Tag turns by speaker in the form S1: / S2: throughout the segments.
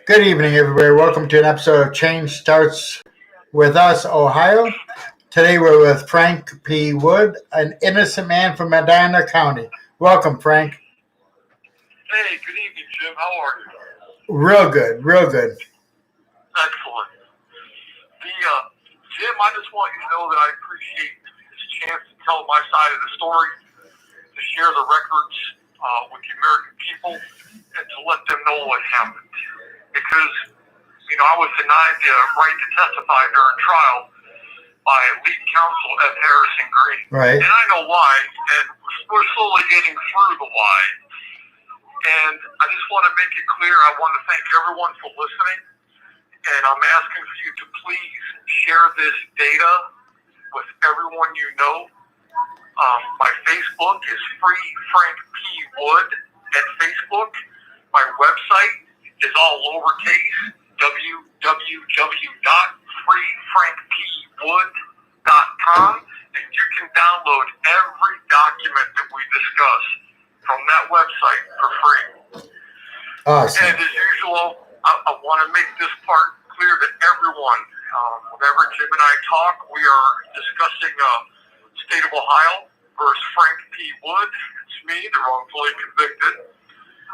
S1: Good evening, everybody. Welcome to an episode of Change Starts With Us, Ohio. Today we're with Frank P. Wood, an innocent man from Medina County. Welcome, Frank.
S2: Hey, good evening, Jim. How are you?
S1: Real good, real good.
S2: Excellent. Jim, I just want you to know that I appreciate this chance to tell my side of the story, to share the records with the American people, and to let them know what happened. Because, I was denied the right to testify during trial by lead counsel Ed Harrison Green.
S1: Right.
S2: And I know why, and we're slowly getting through the why. And I just want to make it clear, I want to thank everyone for listening. And I'm asking for you to please share this data with everyone you know. My Facebook is Free Frank P. Wood at Facebook. My website is all lowercase, www.freefrankpwood.com. And you can download every document that we discuss from that website for free.
S1: Awesome.
S2: And as usual, I want to make this part clear to everyone. Whenever Jim and I talk, we are discussing state of Ohio versus Frank P. Wood. It's me, the wrongfully convicted.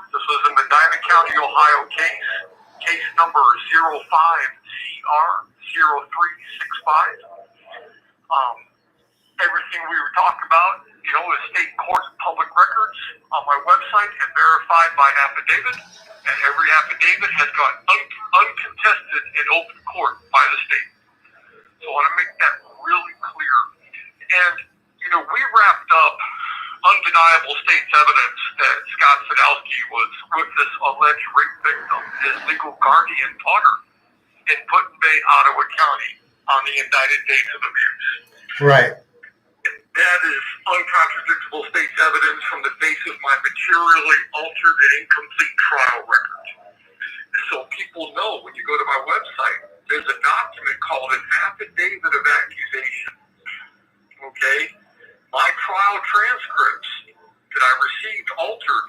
S2: This was a Medina County, Ohio case number 05CR0365. Everything we were talking about, is state court public records on my website and verified by affidavit. And every affidavit has gone uncontested in open court by the state. So I want to make that really clear. And, we wrapped up undeniable state's evidence that Scott Sadowski was with this alleged rape victim, his legal guardian, Potter, in Put-in-Bay, Ottawa County on the indicted dates of abuse.
S1: Right.
S2: That is uncontradictable state's evidence from the face of my materially altered and incomplete trial record. So people know when you go to my website, there's a document called an affidavit of accusation. Okay? My trial transcripts that I received altered,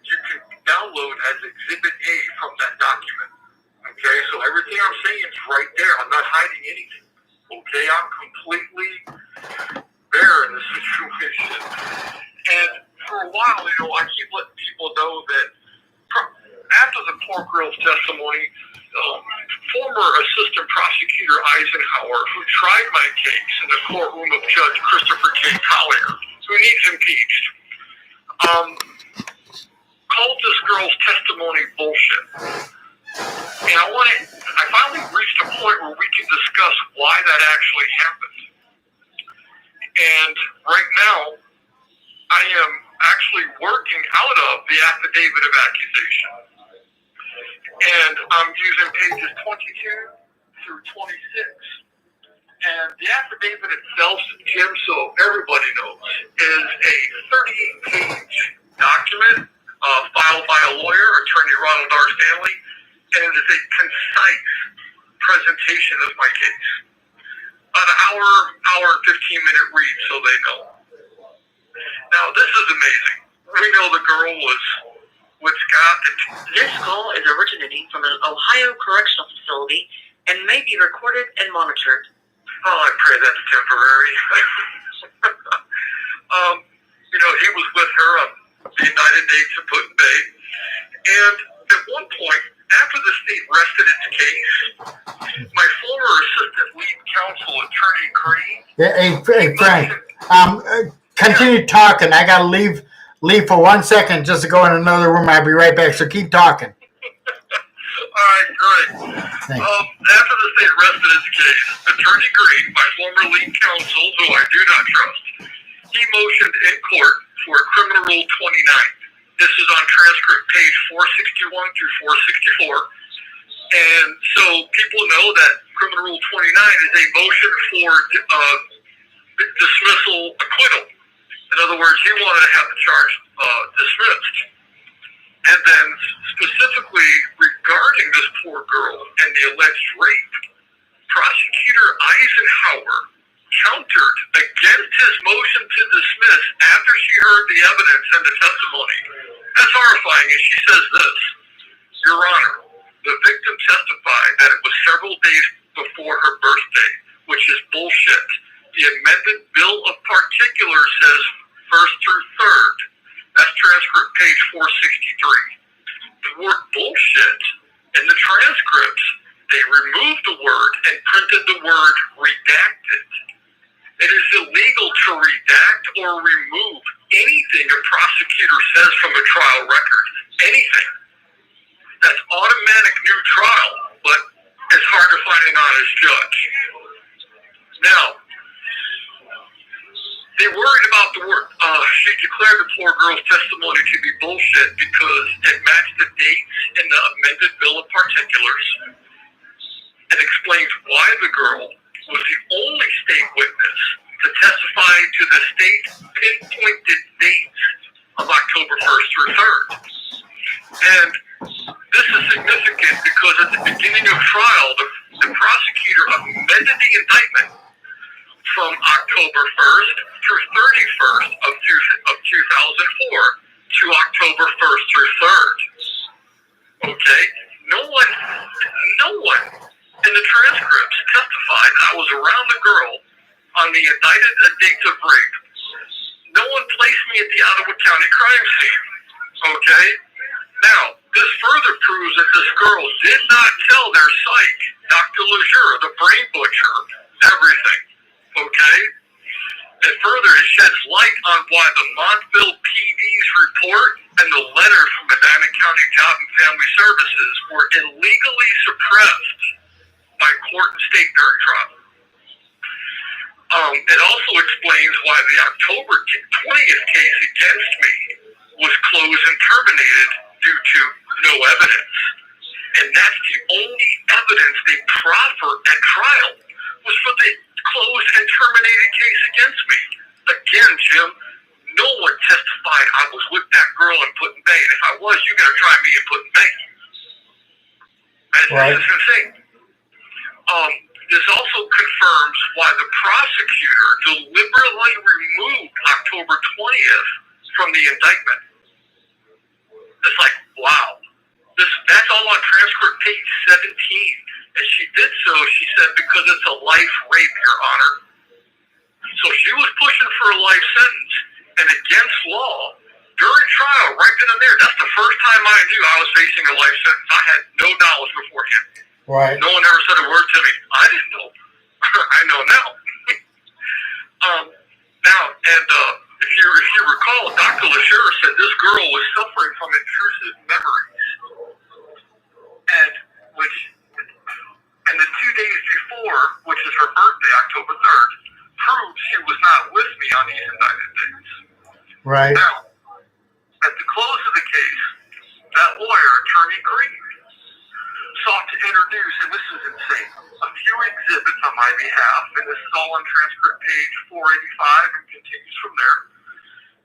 S2: you can download as Exhibit A from that document. Okay? So everything I'm saying is right there. I'm not hiding anything. Okay, I'm completely bare in this situation. And for a while, I keep letting people know that after the poor girl's testimony, former Assistant Prosecutor Eisenhower, who tried my case in the courtroom of Judge Christopher K. Collier, who needs impeached, called this girl's testimony bullshit. And I finally reached a point where we can discuss why that actually happened. And right now, I am actually working out of the affidavit of accusation. And I'm using pages 22 through 26. And the affidavit itself, Jim, so everybody knows, is a 38-page document filed by a lawyer, Attorney Ronald R. Stanley. And it is a concise presentation of my case. About an hour and 15-minute read, so they know. Now, this is amazing. We know the girl was with Scott.
S3: This call is originating from an Ohio correctional facility and may be recorded and monitored.
S2: Oh, I pray that's temporary. He was with her on the United Dates of Put-in-Bay. And at one point, after the state rested its case, my former assistant lead counsel, Attorney Green...
S1: Hey, Frank, continue talking. I got to leave for 1 second just to go in another room. I'll be right back, so keep talking.
S2: All right, great. After the state rested its case, Attorney Green, my former lead counsel, who I do not trust, he motioned in court for a criminal rule 29. This is on transcript page 461 through 464. And so people know that criminal rule 29 is a motion for dismissal acquittal. In other words, he wanted to have the charge dismissed. And then specifically regarding this poor girl and the alleged rape, Prosecutor Eisenhower countered against his motion to dismiss after she heard the evidence and the testimony. That's horrifying, and she says this. Your Honor, the victim testified that it was several days before her birthday, which is bullshit. The amended bill of particulars says 1st through 3rd. That's transcript page 463. The word bullshit in the transcripts, they removed the word and printed the word redacted. It is illegal to redact or remove anything a prosecutor says from a trial record. Anything. That's automatic new trial, but it's hard to find an honest judge. Now, they worried about the word. She declared the poor girl's testimony to be bullshit because it matched the dates in the amended bill of particulars. It explains why the girl was the only state witness to testify to the state's pinpointed dates of October 1st through 3rd. And this is significant because at the beginning of trial, the prosecutor amended the indictment from October 1st through 31st of 2004 to October 1st through 3rd. Okay? No one in the transcripts testified that I was around the girl on the indicted dates of rape. No one placed me at the Ottawa County crime scene. Okay? Now, this further proves that this girl did not tell their psych, Dr. Lejeune, the brain butcher, everything. Okay? And further, it sheds light on why the Montville PD's report and the letter from Medina County Job and Family Services were illegally suppressed by court and state during trial. It also explains why the October 20th case against me was closed and terminated due to no evidence. And that's the only evidence they proffered at trial was for the closed and terminated case against me. Again, Jim, no one testified I was with that girl and put in bay. And if I was, you got to try me and put in bay.
S1: Right.
S2: This is insane. This also confirms why the prosecutor deliberately removed October 20th from the indictment. It's like, wow. That's all on transcript page 17. And she did so, she said, because it's a life rape, Your Honor. So she was pushing for a life sentence. And against law, during trial, right then and there, that's the first time I knew I was facing a life sentence. I had no knowledge beforehand.
S1: Right.
S2: No one ever said a word to me. I didn't know. I know now. If you recall, Dr. Lejeune said this girl was suffering from intrusive memories. And the 2 days before, which is her birthday, October 3rd, proved she was not with me on these indicted dates.
S1: Right.
S2: Now, at the close of the case, that lawyer, Attorney Green, sought to introduce, and this is insane, a few exhibits on my behalf, and this is all on transcript page 485 and continues from there,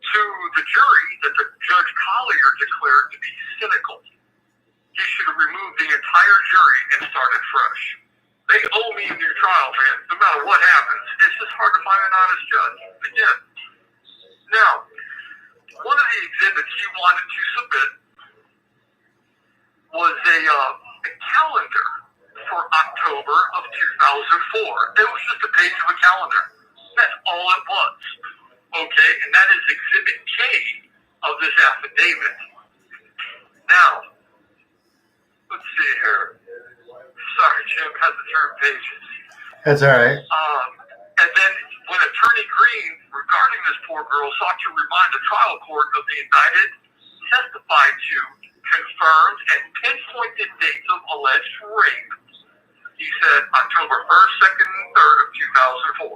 S2: to the jury that the Judge Collier declared to be cynical. He should have removed the entire jury and started fresh. They owe me a new trial, man. No matter what happens, it's just hard to find an honest judge. Again. Now, one of the exhibits he wanted to submit was a calendar for October of 2004. It was just a page of a calendar. That's all it was. Okay? And that is Exhibit K of this affidavit. Now, let's see here. Sorry, Jim, had to turn pages.
S1: That's all right.
S2: And then when Attorney Green, regarding this poor girl, sought to remind the trial court of the indicted, testified to, confirmed, and pinpointed dates of alleged rape, he said October 1st, 2nd, and 3rd of 2004.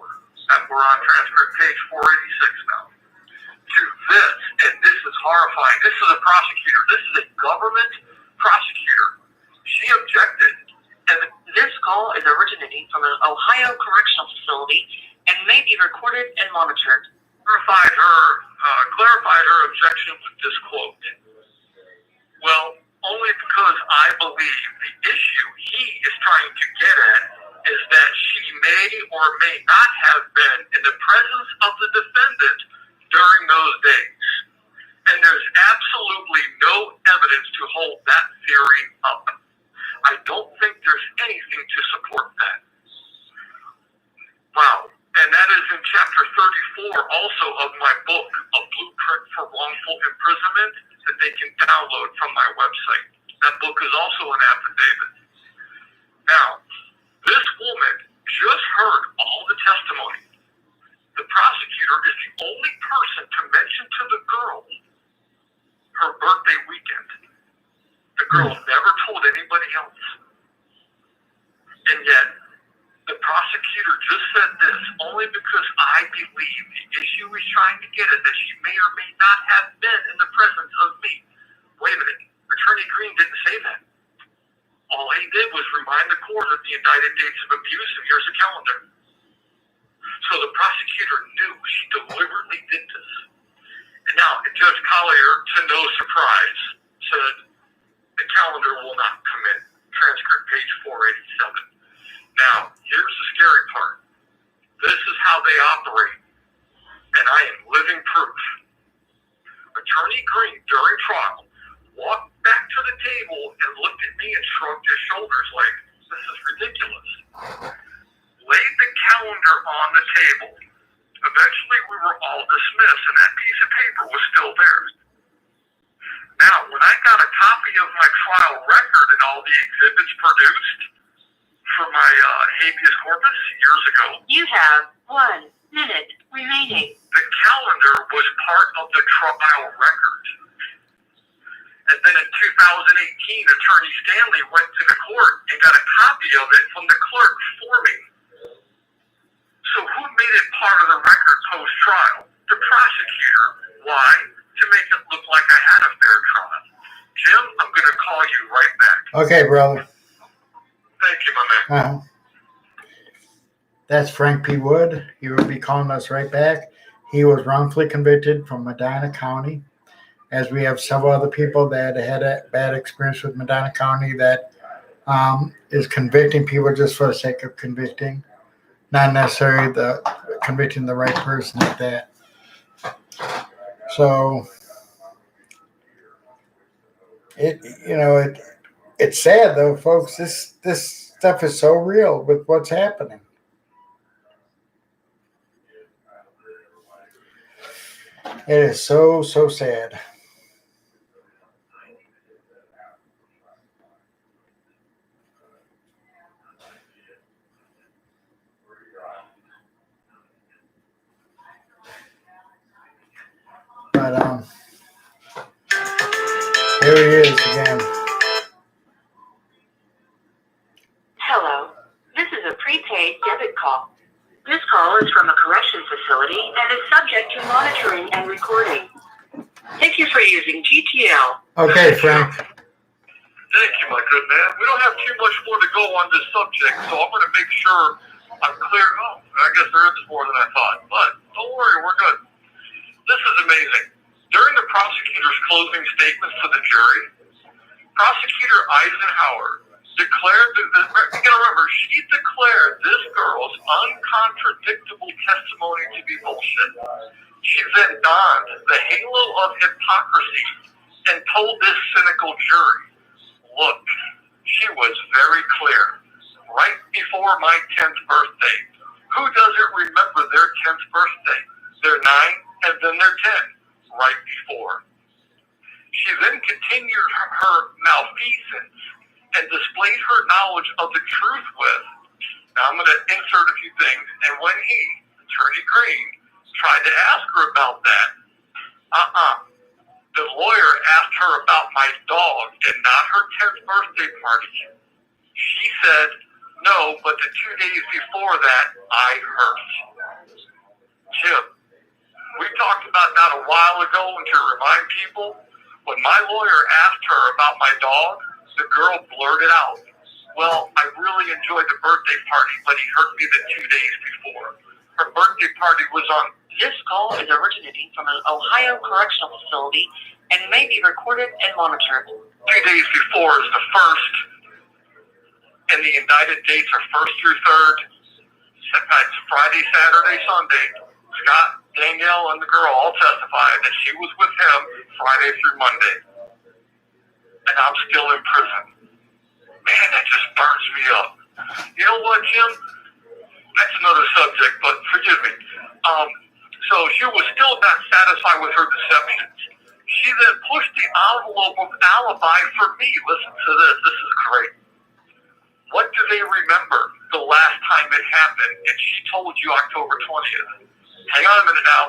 S2: And we're on transcript page 486 now. To this, and this is horrifying, this is a prosecutor, this is a government prosecutor. She objected.
S3: And this call is originating from an Ohio correctional facility and may be recorded and monitored.
S2: Clarified her objection with this quote. Well, only because I believe the issue he is trying to get at is that she may or may not have been in the presence of the defendant during those days. And there's absolutely no evidence to hold that theory up. I don't think there's anything to support that. Wow. And that is in chapter 34 also of my book, A Blueprint for Wrongful Imprisonment, that they can download from my website. That book is also an affidavit. Now, this woman just heard all the testimony. The prosecutor is the only person to mention to the girl her birthday weekend. The girl never told anybody else. And yet, the prosecutor just said this only because I believe the issue he's trying to get at that she may or may not have been in the presence of me. Wait a minute. Attorney Green didn't say that. All he did was remind the court of the indicted dates of abuse, and here's a calendar. So the prosecutor knew she deliberately did this. And now, Judge Collier, to no surprise, said the calendar will not come in. Transcript page 487. Now, here's the scary part. This is how they operate, and I am living proof. Attorney Green, during trial, walked back to the table and looked at me and shrugged his shoulders like, this is ridiculous. Laid the calendar on the table. Eventually, we were all dismissed, and that piece of paper was still there. Now, when I got a copy of my trial record and all the exhibits produced for my habeas corpus years ago,
S3: You have 1 minute remaining.
S2: the calendar was part of the trial record. And then in 2018, Attorney Stanley went to the court and got a copy of it from the clerk for me. So who made it part of the record post-trial? The prosecutor. Why? To make it look like I had a fair trial. Jim, I'm going to call you right back.
S1: Okay, brother.
S2: Thank you, my man.
S1: That's Frank P. Wood. He will be calling us right back. He was wrongfully convicted from Medina County, as we have several other people that had a bad experience with Medina County that is convicting people just for the sake of convicting, not necessarily the convicting the right person at that. So it's sad though, folks. This stuff is so real with what's happening. It is so sad. But here he is again.
S3: Hello. This is a prepaid debit call. This call is from a correction facility and is subject to monitoring and recording. Thank you for using GTL.
S1: Okay, Frank.
S2: Thank you, my good man. We don't have too much more to go on this subject, so I'm going to make sure I'm clear. Oh, I guess there is more than I thought. But don't worry, we're good. This is amazing. During the prosecutor's closing statements to the jury, Prosecutor Eisenhower declared, you gotta remember, she declared this girl's uncontradictable testimony to be bullshit. She then donned the halo of hypocrisy and told this cynical jury, look, she was very clear. Right before my 10th birthday. Who doesn't remember their 10th birthday? They're 9 and then they're 10. Right before. She then continued her malfeasance and displayed her knowledge of the truth with, now I'm going to insert a few things, and when he, Attorney Green, tried to ask her about that, the lawyer asked her about my dog and not her 10th birthday party. She said, no, but the 2 days before that, I hurt. Jim, we talked about that a while ago, and to remind people, when my lawyer asked her about my dog, the girl blurted out, well, I really enjoyed the birthday party, but he hurt me the 2 days before. Her birthday party was on.
S3: This call is originating from an Ohio correctional facility and may be recorded and monitored.
S2: 2 days before is the 1st, and the indicted dates are 1st through 3rd. It's Friday, Saturday, Sunday. Scott, Danielle, and the girl all testified that she was with him Friday through Monday. and I'm still in prison. Man, that just burns me up. You know what, Jim? That's another subject, but forgive me. So she was still not satisfied with her deceptions. She then pushed the envelope of alibi for me. Listen to this. This is great. What do they remember the last time it happened? And she told you October 20th. Hang on a minute now.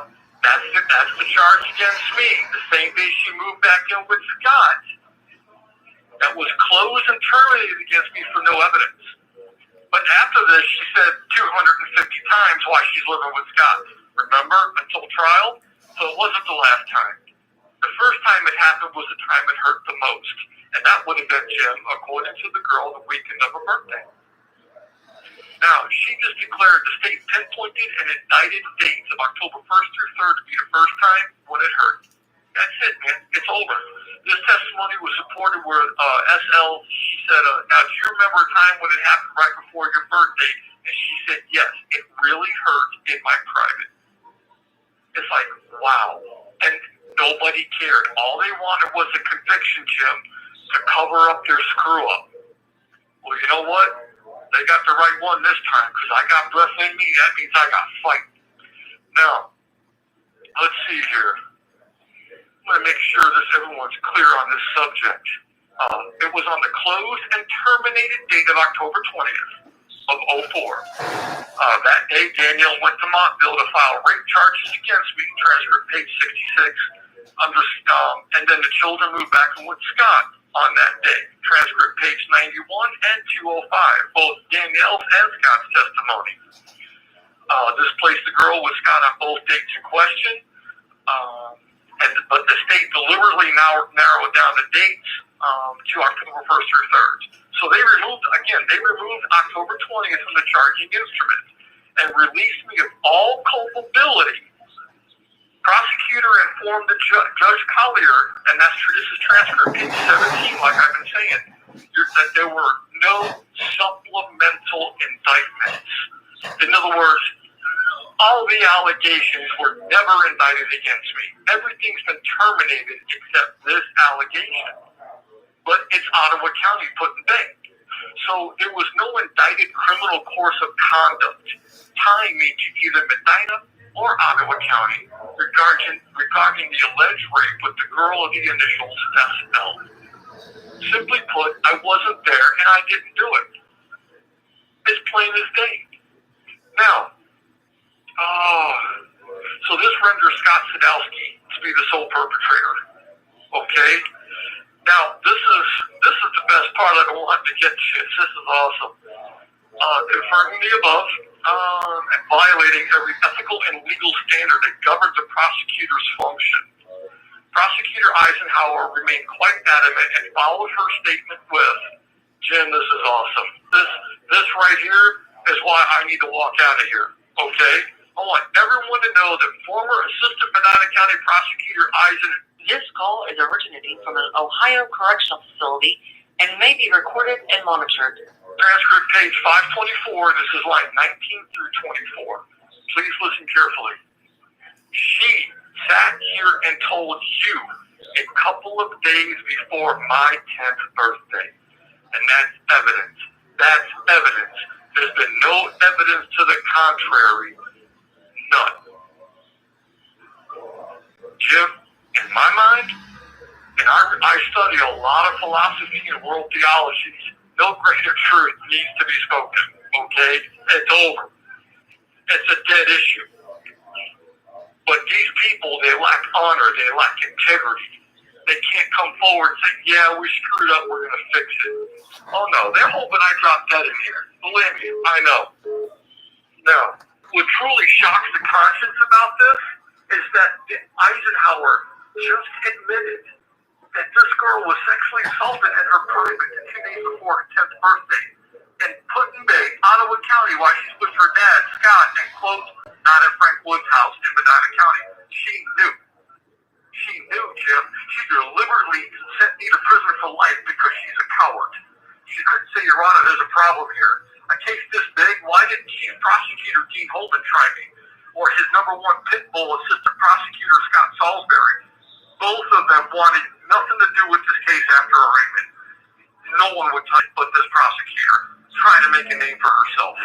S2: That's the charge against me. The same day she moved back in with Scott. That was closed and terminated against me for no evidence. But after this, she said 250 times why she's living with Scott. Remember? Until trial? So it wasn't the last time. The first time it happened was the time it hurt the most. And that would have been, Jim, according to the girl, the weekend of her birthday. Now, she just declared the state pinpointed and indicted dates of October 1st through 3rd to be the first time when it hurt. That's it, man. It's over. This testimony was supported where SL, she said, now, do you remember a time when it happened right before your birthday? And she said, yes, it really hurt in my private. It's like, wow. And nobody cared. All they wanted was a conviction, Jim, to cover up their screw-up. Well, you know what? They got the right one this time because I got breath in me. That means I got fight. Now, let's see here. I'm going to make sure that everyone's clear on this subject. It was on the closed and terminated date of October 20th of 04. That day, Danielle went to Montville to file rape charges against me, transcript page 66. And then the children moved back in with Scott on that day, transcript page 91 and 205, both Danielle's and Scott's testimony. This placed the girl with Scott on both dates in question, but the state deliberately narrowed down the dates to October 1st through 3rd. So they removed October 20th from the charging instrument and released me of all culpability. Prosecutor informed the Judge Collier, and this is transcript page 17, like I've been saying, that there were no supplemental indictments. In other words, all the allegations were never indicted against me. Everything's been terminated except this allegation. But it's Ottawa County put in bank. So there was no indicted criminal course of conduct tying me to either Medina or Ottawa County regarding the alleged rape with the girl of the initials SL. Simply put, I wasn't there and I didn't do it. It's plain as day. Now, so this renders Scott Sadowski to be the sole perpetrator. Okay? Now, this is the best part I don't want to get to. This is awesome. Confirming the above, and violating every ethical and legal standard that governs a prosecutor's function. Prosecutor Eisenhower remained quite adamant and followed her statement with, Jim, this is awesome. This right here is why I need to walk out of here. Okay? I want everyone to know that former Assistant Medina County Prosecutor Eisenhower.
S3: This call is originating from an Ohio correctional facility and may be recorded and monitored.
S2: Transcript page 524, this is line 19 through 24. Please listen carefully. She sat here and told you a couple of days before my 10th birthday. And that's evidence. That's evidence. There's been no evidence to the contrary. None. Jim, in my mind, and I study a lot of philosophy and world theologies, no greater truth needs to be spoken, okay? It's over. It's a dead issue. But these people, they lack honor, they lack integrity. They can't come forward and say, yeah, we screwed up, we're going to fix it. Oh no, they're hoping I drop dead in here. Believe me, I know. Now, what truly shocks the conscience about this is that Eisenhower just admitted that this girl was sexually assaulted in her private 2 days before her 10th birthday and put in Bay, Ottawa County, while she's with her dad, Scott, and quote, not at Frank Wood's house in Medina County. She knew. She knew, Jim. She deliberately sent me to prison for life because she's a coward. She couldn't say, Your Honor, there's a problem here. A case this big, why didn't Chief Prosecutor Dean Holden try me? Or his number one pit bull, Assistant Prosecutor Scott Salisbury? Both of them wanted nothing to do with this case after arraignment. No one would touch but this prosecutor, trying to make a name for herself.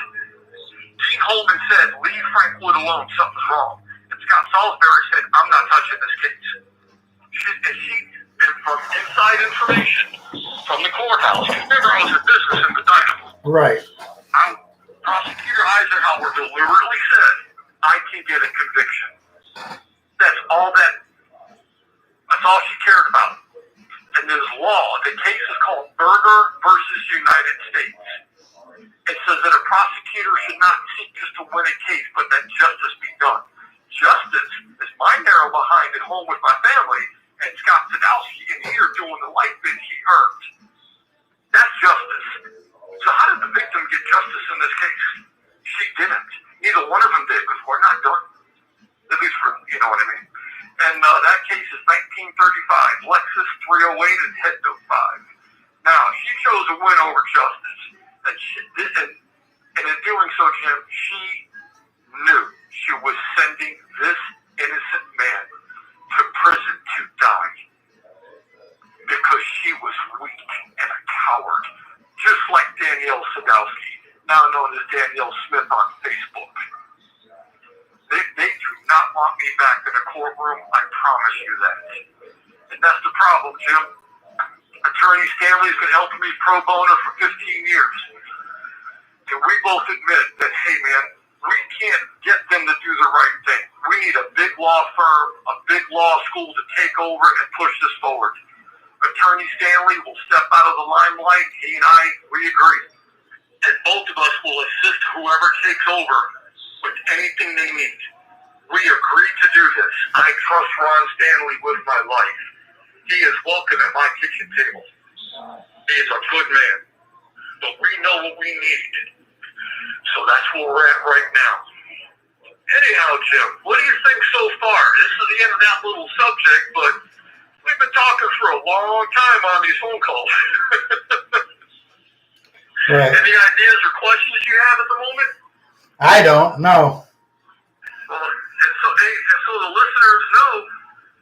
S2: Dean Holman said, leave Frank Wood alone, something's wrong. And Scott Salisbury said, I'm not touching this case. And from inside information from the courthouse, because remember I was in business in Medina.
S1: Right.
S2: Prosecutor Eisenhower deliberately said, I can get a conviction. That's all she cared about. And there's law. The case is called Berger versus United States. It says that a prosecutor should not seek just to win a case, but that justice be done. Justice is my narrow behind at home with my family, and Scott Sadowski in here doing the life bid he earned. That's justice. So how did the victim get justice in this case? She didn't. Neither one of them did, because we're not done. At least for, you know what I mean. And that case is 1935, Lexus 308 and Head Note 5. Now, she chose to win over justice. And in doing so, Jim, she knew she was sending this innocent man to prison to die because she was weak and a coward, just like Danielle Sadowski, now known as Danielle Smith on Facebook. They do not want me back in the courtroom, I promise you that. And that's the problem, Jim. Attorney Stanley's been helping me pro bono for 15 years. And we both admit that, hey man, we can't get them to do the right thing. We need a big law firm, a big law school to take over and push this forward. Attorney Stanley will step out of the limelight. He and I, we agree. And both of us will assist whoever takes over with anything they need. We agree to do this. I trust Ron Stanley with my life. He is welcome at my kitchen table. He is a good man. But we know what we need. So that's where we're at right now. Anyhow, Jim, what do you think so far? This is the end of that little subject, but we've been talking for a long time on these phone calls.
S1: Right.
S2: Any ideas or questions you have at the moment?
S1: I don't know.
S2: Well, and so the listeners know,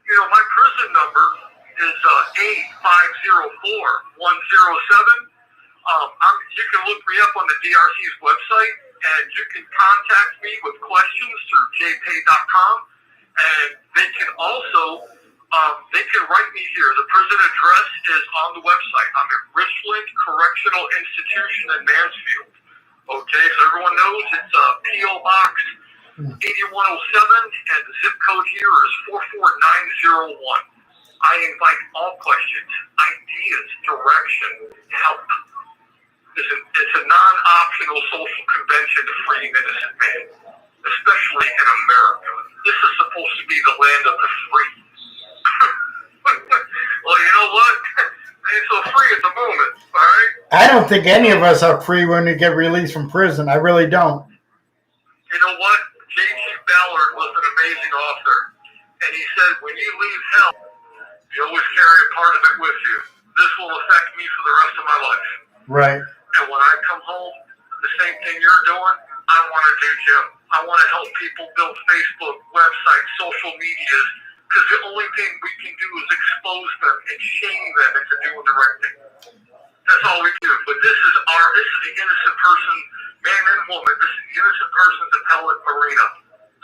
S2: you know, my prison number is 8504107. You can look me up on the DRC's website, and you can contact me with questions through jpay.com, and they can also they can write me here. The prison address is on the website. I'm at Richland Correctional Institution in Mansfield. Okay, so everyone knows it's P.O. Box 8107, and the zip code here is 44901. I invite all questions, ideas, direction, help. It's a non-optional social convention to free an innocent man, especially in America. This is supposed to be the land of the free. Well, you know what? I ain't so free at the moment, all right?
S1: I don't think any of us are free when we get released from prison. I really don't.
S2: You know what? J.G. Ballard was an amazing author, and he said, when you leave hell, you always carry a part of it with you. This will affect me for the rest of my life.
S1: Right.
S2: And when I come home, the same thing you're doing, I want to do, Jim. I want to help people build Facebook, websites, social medias, because the only thing we can do is expose them and shame them into doing the right thing. That's all we do. But this is the innocent person, man and woman, this is the innocent person's appellate arena,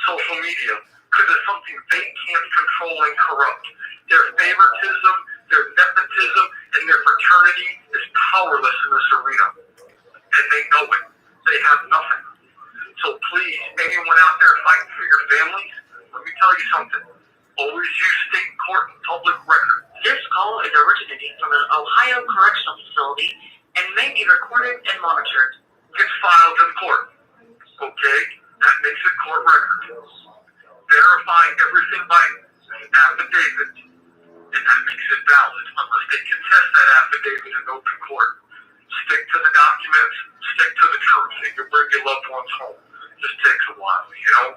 S2: social media, because it's something they can't control and corrupt. Their favoritism, their nepotism, and their fraternity is powerless in this arena. And they know it. They have nothing. So please, anyone out there fighting for your families, let me tell you something. Always use state court and public record.
S3: This call is originating from an Ohio correctional facility and may be recorded and monitored.
S2: Gets filed in court. Okay? That makes it court record. Verify everything by affidavit. And that makes it valid unless they contest that affidavit in open court. Stick to the documents, stick to the truth, and you bring your loved ones home. Just takes a while, you know?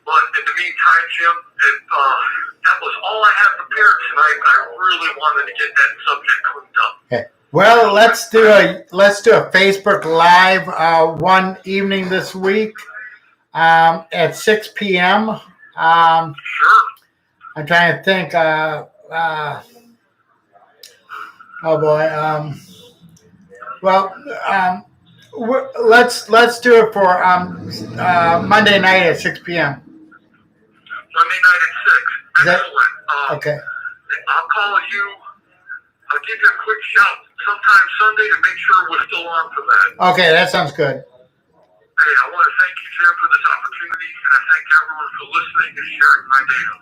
S2: But in the meantime, Jim, that was all I had prepared tonight. I really wanted to get that subject cleaned up.
S1: Okay. Well, let's do a Facebook Live one evening this week at 6 p.m.
S2: Sure.
S1: I'm trying to think. oh boy. Well, let's do it for Monday night at 6 p.m.
S2: Monday night at 6.
S1: Is that-
S2: Excellent.
S1: Okay.
S2: I'll call you. I'll give you a quick shout sometime Sunday to make sure we're still on for that.
S1: Okay, that sounds good.
S2: Hey, I want to thank you, Jim, for this opportunity, and I thank everyone for listening and sharing my data.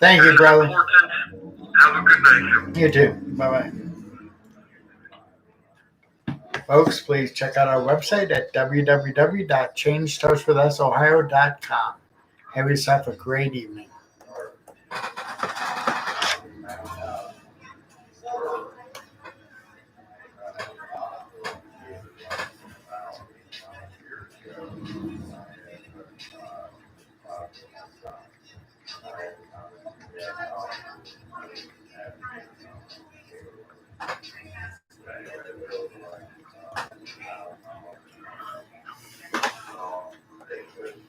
S1: Thank you,
S2: It's
S1: brother.
S2: important. Have a good night, Jim.
S1: You too. Bye bye. Folks, please check out our website at www.changestartswithusohio.com. Have yourself a great evening.